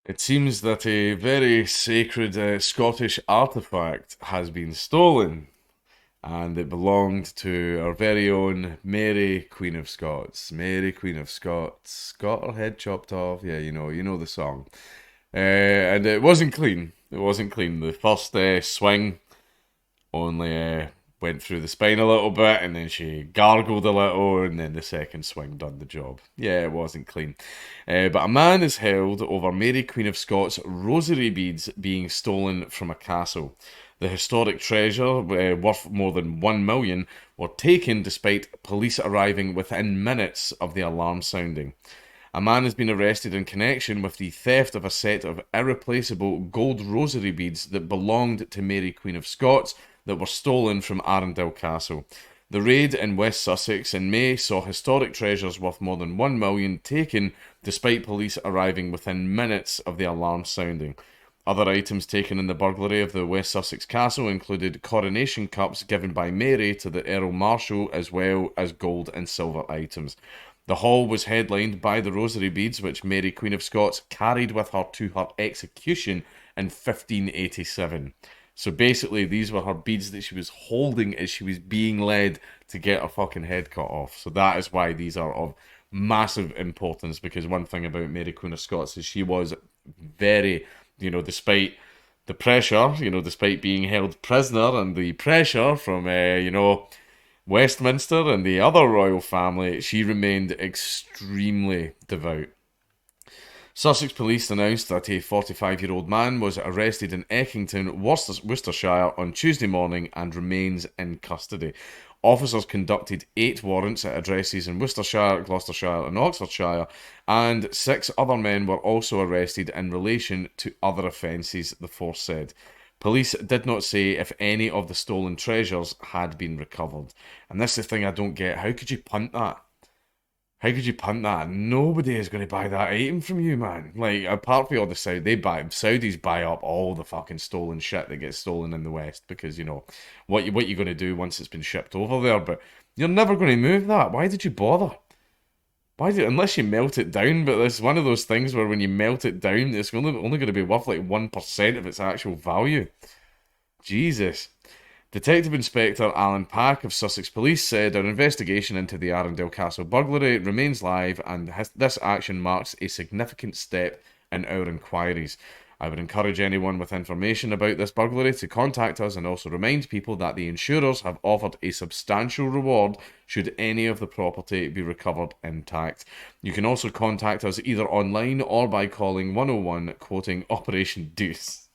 It seems that a very sacred Scottish artifact has been stolen, and it belonged to our very own Mary, Queen of Scots. Mary, Queen of Scots, got her head chopped off. Yeah, you know the song. And it wasn't clean. It wasn't clean. The first swing only went through the spine a little bit, and then she gargled a little, and then the second swing done the job. Yeah, it wasn't clean. But a man is held over Mary Queen of Scots rosary beads being stolen from a castle. The historic treasure, worth more than 1 million, were taken despite police arriving within minutes of the alarm sounding. A man has been arrested in connection with the theft of a set of irreplaceable gold rosary beads that belonged to Mary Queen of Scots that were stolen from Arundel Castle. The raid in West Sussex in May saw historic treasures worth more than 1 million taken despite police arriving within minutes of the alarm sounding. Other items taken in the burglary of the West Sussex Castle included coronation cups given by Mary to the Earl Marshal, as well as gold and silver items. The hall was headlined by the rosary beads which Mary Queen of Scots carried with her to her execution in 1587. So basically, these were her beads that she was holding as she was being led to get her fucking head cut off. So that is why these are of massive importance, because one thing about Mary Queen of Scots is she was very, despite the pressure, despite being held prisoner and the pressure from, Westminster and the other royal family, she remained extremely devout. Sussex police announced that a 45-year-old man was arrested in Eckington, Worcestershire on Tuesday morning and remains in custody. Officers conducted 8 warrants at addresses in Worcestershire, Gloucestershire and Oxfordshire, and 6 other men were also arrested in relation to other offences, the force said. Police did not say if any of the stolen treasures had been recovered. And this is the thing I don't get. How could you punt that? How could you punt that? Nobody is going to buy that item from you, man. Like, apart from all the Saudis buy up all the fucking stolen shit that gets stolen in the West because, what you going to do once it's been shipped over there, but you're never going to move that. Why did you bother? Unless you melt it down, but it's one of those things where when you melt it down, it's only going to be worth like 1% of its actual value. Jesus. Detective Inspector Alan Pack of Sussex Police said our investigation into the Arundel Castle burglary remains live and this action marks a significant step in our inquiries. I would encourage anyone with information about this burglary to contact us and also remind people that the insurers have offered a substantial reward should any of the property be recovered intact. You can also contact us either online or by calling 101 quoting Operation Deuce.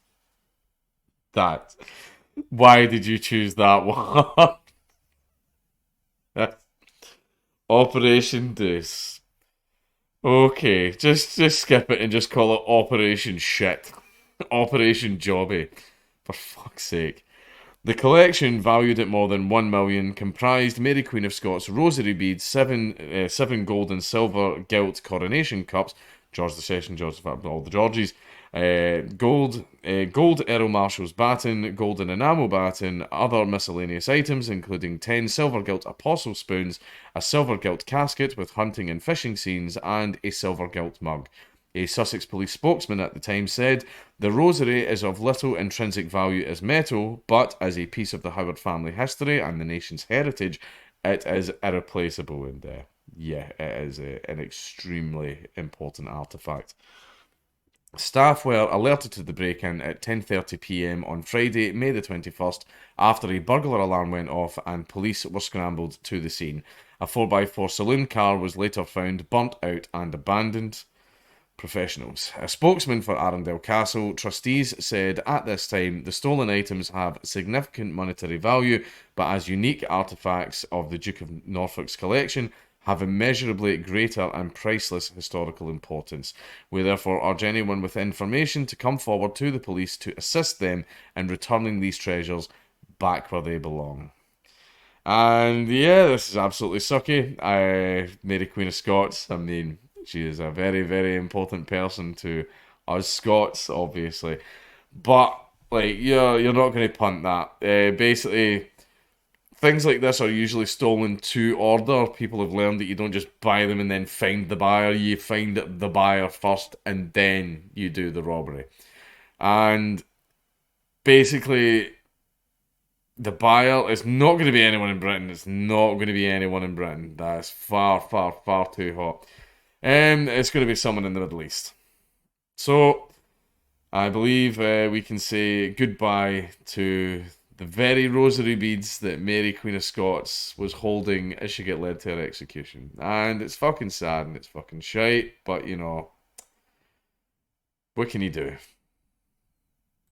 That. Why did you choose that one? Operation Deuce. Okay, just skip it and just call it Operation Shit. Operation Jobby. For fuck's sake. The collection, valued at more than 1 million, comprised Mary Queen of Scots rosary beads, seven gold and silver gilt coronation cups, George II, all the Georges, gold Earl Marshal's baton, golden enamel baton, other miscellaneous items including 10 silver gilt apostle spoons, a silver gilt casket with hunting and fishing scenes, and a silver gilt mug. A Sussex police spokesman at the time said, the rosary is of little intrinsic value as metal, but as a piece of the Howard family history and the nation's heritage, it is irreplaceable. And yeah, it is an extremely important artefact. Staff were alerted to the break-in at 10:30 p.m. on Friday, May the 21st, after a burglar alarm went off and police were scrambled to the scene. A 4x4 saloon car was later found burnt out and abandoned. Professionals. A spokesman for Arundel Castle trustees said at this time the stolen items have significant monetary value, but as unique artefacts of the Duke of Norfolk's collection, have immeasurably greater and priceless historical importance. We therefore urge anyone with information to come forward to the police to assist them in returning these treasures back where they belong. And yeah, this is absolutely sucky. Mary Queen of Scots, I mean, she is a very, very important person to us Scots, obviously. But, like, you're not going to punt that. Basically, things like this are usually stolen to order. People have learned that you don't just buy them and then find the buyer. You find the buyer first and then you do the robbery. And basically, the buyer is not going to be anyone in Britain. It's not going to be anyone in Britain. That's far, far, far too hot. It's going to be someone in the Middle East. So, I believe we can say goodbye to the very rosary beads that Mary, Queen of Scots, was holding as she got led to her execution. And it's fucking sad and it's fucking shite, but you know, what can you do?